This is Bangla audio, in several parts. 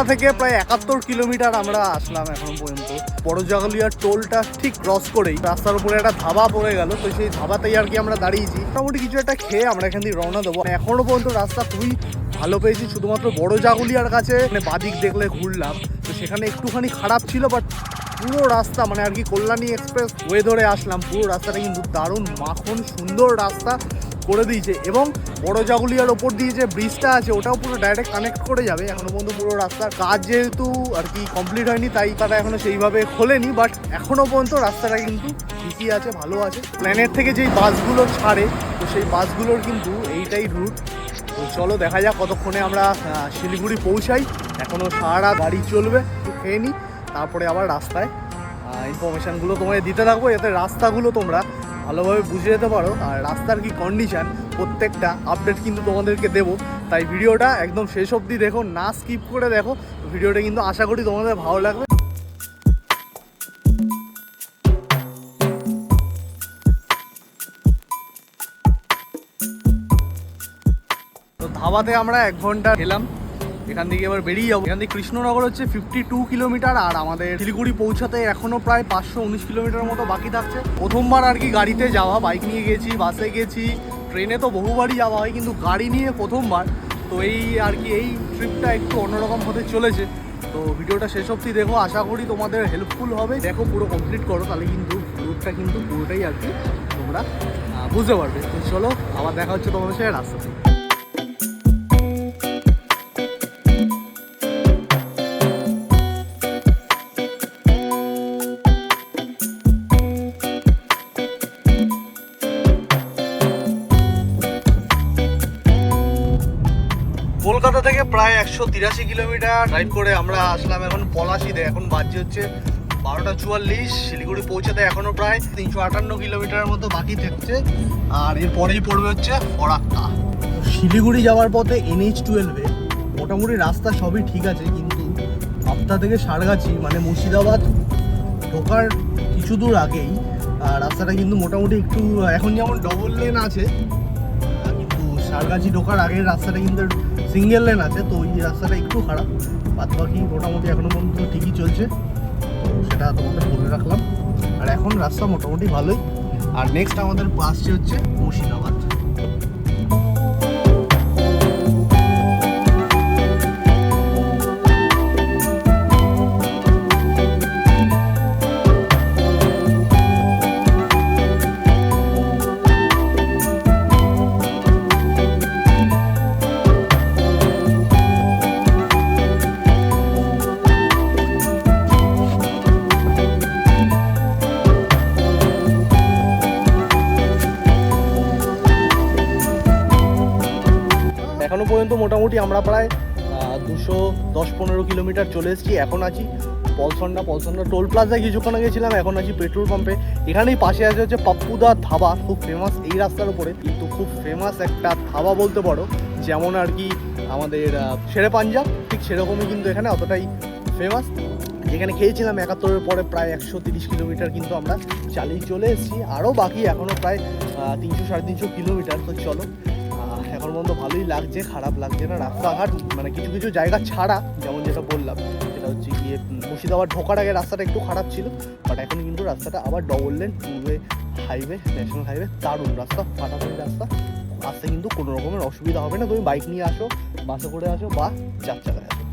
কলকাতা থেকে প্রায় 71 কিলোমিটার আমরা আসলাম এখনো পর্যন্ত। বড় জাগুলিয়ার টোলটা ঠিক ক্রস করেই রাস্তার উপরে একটা ধাবা পড়ে গেল, তো সেই ধাবাতেই আর কি আমরা দাঁড়িয়েছি। মোটামুটি কিছু একটা খেয়ে আমরা এখান থেকে রওনা দেবো। এখনো পর্যন্ত রাস্তা খুবই ভালো পেয়েছি, শুধুমাত্র বড় জাগুলিয়ার কাছে মানে বাদিক দেখলে ঘুরলাম, তো সেখানে একটুখানি খারাপ ছিল। বাট পুরো রাস্তা মানে আর কি কল্যাণী এক্সপ্রেস ওয়ে ধরে আসলাম, পুরো রাস্তাটা কিন্তু দারুণ মাখন সুন্দর রাস্তা করে দিয়েছে। এবং বড় জাগুলিয়ার ওপর দিয়ে যে ব্রিজটা আছে ওটাও পুরো ডাইরেক্ট কানেক্ট করে যাবে। এখনো পর্যন্ত পুরো রাস্তার কাজ যেহেতু আর কি কমপ্লিট হয়নি, তাই তারা এখনো সেইভাবে খোলেনি। বাট এখনো পর্যন্ত রাস্তাটা কিন্তু ঠিকই আছে, ভালো আছে। প্ল্যানেট থেকে যেই বাসগুলো ছাড়ে, তো সেই বাসগুলোর কিন্তু এইটাই রুট। তো চলো দেখা যাক কতক্ষণে আমরা শিলিগুড়ি পৌঁছাই। এখনও সারা গাড়ি চলবে, একটু খেয়ে নিই, তারপরে আবার রাস্তায় ইনফরমেশানগুলো তোমাদের দিতে থাকবো, যাতে রাস্তাগুলো তোমরা ভালোভাবে বুঝে যেতে পারো। আর রাস্তার কি কন্ডিশান প্রত্যেকটা আপডেট কিন্তু তোমাদেরকে দেবো। তাই ভিডিওটা একদম শেষ অবধি দেখো, না স্কিপ করে দেখো। ভিডিওটা কিন্তু আশা করি তোমাদের ভালো লাগবে। তো ধাবাতে আমরা 1 ঘন্টা খেলাম, এখান থেকে এবার বেরিয়ে যাবো। এখান থেকে কৃষ্ণনগর হচ্ছে 52 কিলোমিটার, আর আমাদের শিলিগুড়ি পৌঁছাতে এখনো প্রায় 519 কিলোমিটার মতো বাকি থাকছে। প্রথমবার আর কি গাড়িতে যাওয়া, বাইক নিয়ে গেছি, বাসে গেছি, ট্রেনে তো বহুবারই যাওয়া হয়, কিন্তু গাড়ি নিয়ে প্রথমবার। তো এই আর কি এই ট্রিপটা একটু অন্যরকম হতে চলেছে। তো ভিডিওটা শেষ অবধি দেখো, আশা করি তোমাদের হেল্পফুল হবে। দেখো পুরো কমপ্লিট করো, তাহলে কিন্তু রুটটা কিন্তু পুরোটাই আর কি তোমরা বুঝতে পারবে। তো চলো আবার দেখা হচ্ছে তোমাদের সাথে রাস্তাতে। কলকাতা থেকে প্রায় 183 কিলোমিটার ড্রাইভ করে আমরা আসলাম এখন পলাশিতে। এখন বাজছে হচ্ছে 12:44। শিলিগুড়ি পৌঁছাতে এখনো প্রায় 358 কিলোমিটারের মতো বাকি থাকছে। আর এরপরেই পড়বে হচ্ছে ফরাক্কা। শিলিগুড়ি যাওয়ার পথে NH-12-এ মোটামুটি রাস্তা সবই ঠিক আছে, কিন্তু হাবড়া থেকে সারগাছি মানে মুর্শিদাবাদ ঢোকার কিছু দূর আগেই রাস্তাটা কিন্তু মোটামুটি একটু, এখন যেমন ডবল লেন আছে, কিন্তু সারগাছি ঢোকার আগের রাস্তাটা কিন্তু সিঙ্গেল লেন আছে। তো ওই রাস্তাটা একটু খারাপ, বাদ বাকি মোটামুটি এখনো পর্যন্ত ঠিকই চলছে, সেটা তোমাদের বলে রাখলাম। আর এখন রাস্তা মোটামুটি ভালোই। আর নেক্সট আমাদের আসছে হচ্ছে মুর্শিদাবাদ। এখনো পর্যন্ত মোটামুটি আমরা প্রায় 210-15 কিলোমিটার চলে এসেছি। এখন আছি পলসন্ডা টোল প্লাজায় কিছুক্ষণ আগে ছিলাম, এখন আছি পেট্রোল পাম্পে। এখানেই পাশে আছে হচ্ছে পাপ্পুদা ধাবা, খুব ফেমাস এই রাস্তার উপরে, কিন্তু খুব ফেমাস একটা ধাবা বলতে পারো। যেমন আর কি আমাদের শেরে পাঞ্জাব, ঠিক সেরকমই কিন্তু এখানে অতটাই ফেমাস। যেখানে খেয়েছিলাম 71-এর পরে প্রায় 130 কিলোমিটার কিন্তু আমরা চালিয়ে চলে এসেছি। আরও বাকি এখনও প্রায় 300-350 কিলোমিটার। তো চলো, এখন পর্যন্ত ভালোই লাগছে, খারাপ লাগছে না। রাস্তাঘাট মানে কিছু কিছু জায়গা ছাড়া, যেমন যেটা বললাম সেটা হচ্ছে গিয়ে মুর্শিদাবাদ ঢোকার আগে রাস্তাটা একটু খারাপ ছিল, বাট এখন কিন্তু রাস্তাটা আবার double lane, two-way highway, national highway, দারুণ রাস্তা, ফাটাফাটি রাস্তা। আসতে কিন্তু কোনো রকমের অসুবিধা হবে না। তুমি বাইক নিয়ে আসো, বাসে করে আসো বা 4 চাকায় আসো।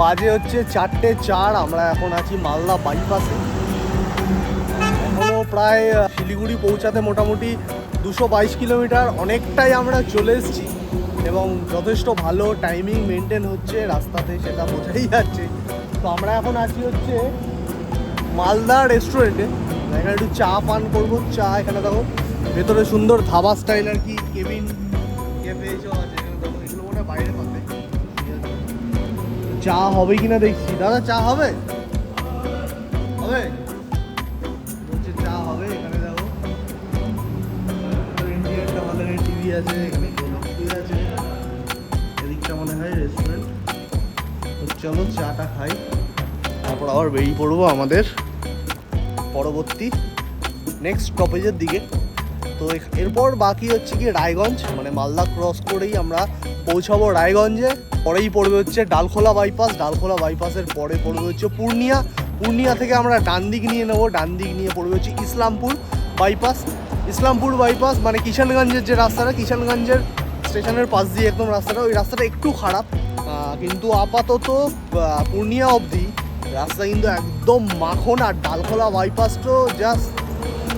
বাজে হচ্ছে 4:04। আমরা এখন আছি মালদা বাইপাসে। এখনও প্রায় শিলিগুড়ি পৌঁছাতে মোটামুটি 222 কিলোমিটার, অনেকটাই আমরা চলে এসেছি এবং যথেষ্ট ভালো টাইমিং মেনটেন হচ্ছে রাস্তাতে, সেটা বোঝাই যাচ্ছে। তো আমরা এখন আছি হচ্ছে মালদা রেস্টুরেন্টে, এখানে একটু চা পান করবো। চা এখানে দেখো ভেতরে সুন্দর ধাবা স্টাইল আর কি কেবিন ক্যাফে এইসব আছে। এখানে দেখো এগুলো মনে হয় বাইরে পাবে। চা হবে কিনা দেখছি। দাদা চা হবে? হবে বলছে চা হবে। এখানে দেখো ইন্ডিয়ানটা আমাদের টিভি আছে, এখানে আছে, এদিকটা মনে হয় রেস্টুরেন্ট। তো চলো চাটা খাই, তারপর আবার বেরিয়ে পড়বো আমাদের পরবর্তী নেক্সট স্টপেজের দিকে। তো এরপর বাকি হচ্ছে কি রায়গঞ্জ, মানে মালদা ক্রস করেই আমরা পৌঁছাবো রায়গঞ্জে। পরেই পড়বে হচ্ছে ডালখোলা বাইপাস, ডালখোলা বাইপাসের পরে পড়বে হচ্ছে পূর্ণিয়া, পূর্ণিয়া থেকে আমরা ডান দিক নিয়ে নেবো, ডান দিক নিয়ে পড়বে হচ্ছে ইসলামপুর বাইপাস। ইসলামপুর বাইপাস মানে কিষানগঞ্জের যে রাস্তাটা, কিষানগঞ্জের স্টেশনের পাশ দিয়ে একদম রাস্তাটা, ওই রাস্তাটা একটু খারাপ, কিন্তু আপাতত পূর্ণিয়া অবধি রাস্তা কিন্তু একদম মাখন। আর ডালখোলা বাইপাস তো জাস্ট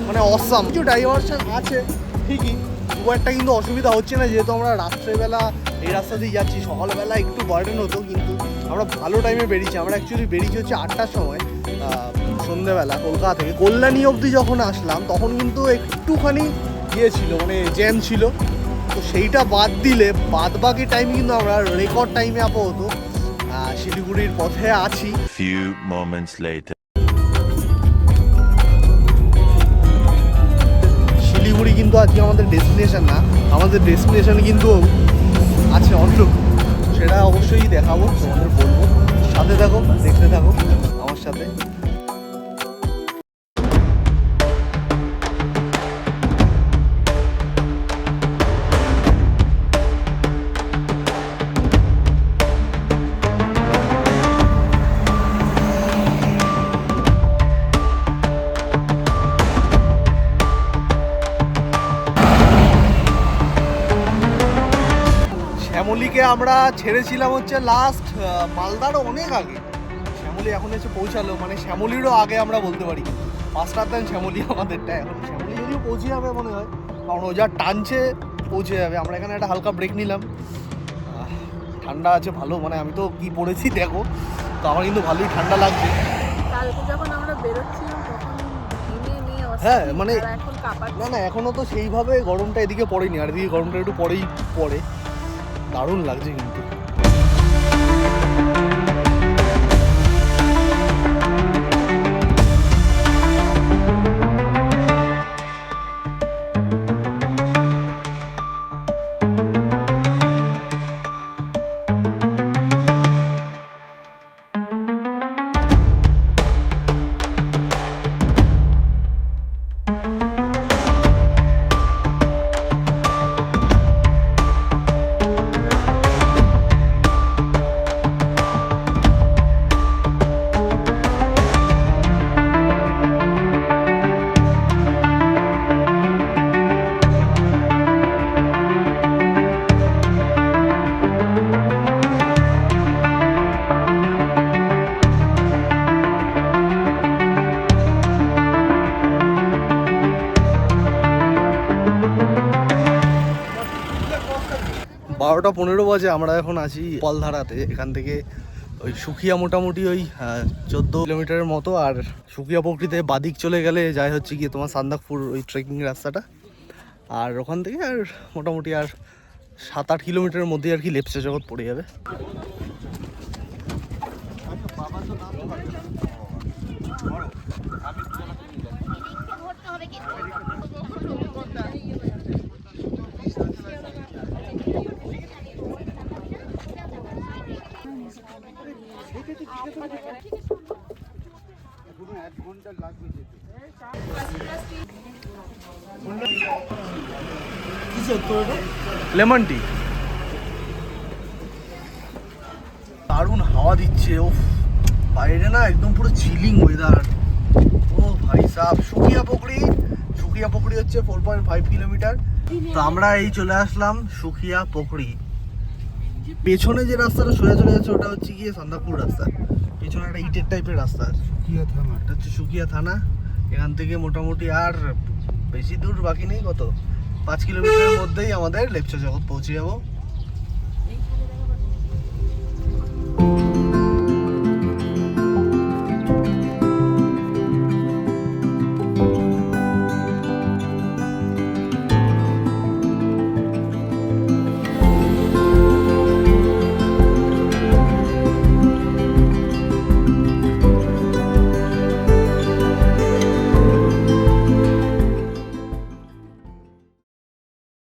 মানে অসাম। কিছু ডাইভারশন আছে ঠিকই, খুব একটা কিন্তু অসুবিধা হচ্ছে না, যেহেতু আমরা রাত্রেবেলা এই রাস্তা দিয়ে যাচ্ছি। সকালবেলা একটু বার্ডেন হতো, কিন্তু আমরা ভালো টাইমে বেরিয়েছি। আমরা অ্যাকচুয়ালি বেরিয়েছি হচ্ছে 8টার সময় সন্ধ্যেবেলা কলকাতা থেকে। কল্যাণী অবধি যখন আসলাম তখন কিন্তু একটুখানি ছিল, মানে জ্যাম ছিল। তো সেইটা বাদ দিলে বাদ বাকি টাইম কিন্তু আমরা রেকর্ড টাইমে আপাতত শিলিগুড়ির পথে আছি। Few moments later. শিলিগুড়ি কিন্তু আজকে আমাদের ডেস্টিনেশন না, আমাদের ডেস্টিনেশন কিন্তু আছে অন্য, সেটা অবশ্যই দেখাবো, তোমাদের বলবো। সাথে থাকো, দেখতে থাকো আমার সাথে। শ্যামলীকে আমরা ছেড়েছিলাম হচ্ছে লাস্ট মালদারও অনেক আগে। শ্যামলী এখন এসে পৌঁছালো, মানে শ্যামলীরও আগে আমরা বলতে পারি। 5টার দেন শ্যামলী আমাদেরটা। এখন শ্যামলী যদিও পৌঁছে যাবে মনে হয়, কারণ ও যা টানছে পৌঁছে যাবে। আমরা এখানে একটা হালকা ব্রেক নিলাম, ঠান্ডা আছে ভালো, মানে আমি তো কি পড়েছি দেখো, তো আমার কিন্তু ভালোই ঠান্ডা লাগছে। কালকে যখন আমরা বেরোচ্ছিলাম তখন হ্যাঁ মানে না না এখনো তো সেইভাবে গরমটা এদিকে পড়েনি, আর এদিকে গরমটা একটু পরেই পড়ে। দারুণ লাগছে কিন্তু। বারোটা 15 বাজে, আমরা এখন আছি পালধারাতে। এখান থেকে ওই সুখিয়া মোটামুটি ওই 14 কিলোমিটারের মতো, আর সুখিয়া প্রকৃতিতে বাদিক চলে গেলে যায় হচ্ছে গিয়ে তোমার সান্দাকপুর ওই ট্রেকিং রাস্তাটা। আর ওখান থেকে আর মোটামুটি আর 7-8 কিলোমিটারের মধ্যে আর কি লেপচা জগৎ পড়ে যাবে। লেমন টি, দারুণ হাওয়া দিচ্ছে। ও বাইরে না একদম পুরো চিলিং ওয়েদার। ও ভাই সাহেব, সুখিয়া পুকুরি হচ্ছে 4.5 কিলোমিটার। তো আমরা এই চলে আসলাম সুখিয়া পুকুরি। পেছনে যে রাস্তাটা সোজা চলে যাচ্ছে ওটা হচ্ছে গিয়ে সান্দাকপুর রাস্তা, পেছনে একটা ইটের টাইপের রাস্তা। সুখিয়া থানা, এটা হচ্ছে সুখিয়া থানা। এখান থেকে মোটামুটি আর বেশি দূর বাকি নেই, কত 5 কিলোমিটারের মধ্যেই আমাদের লেপচা জগৎ পৌঁছে যাবো।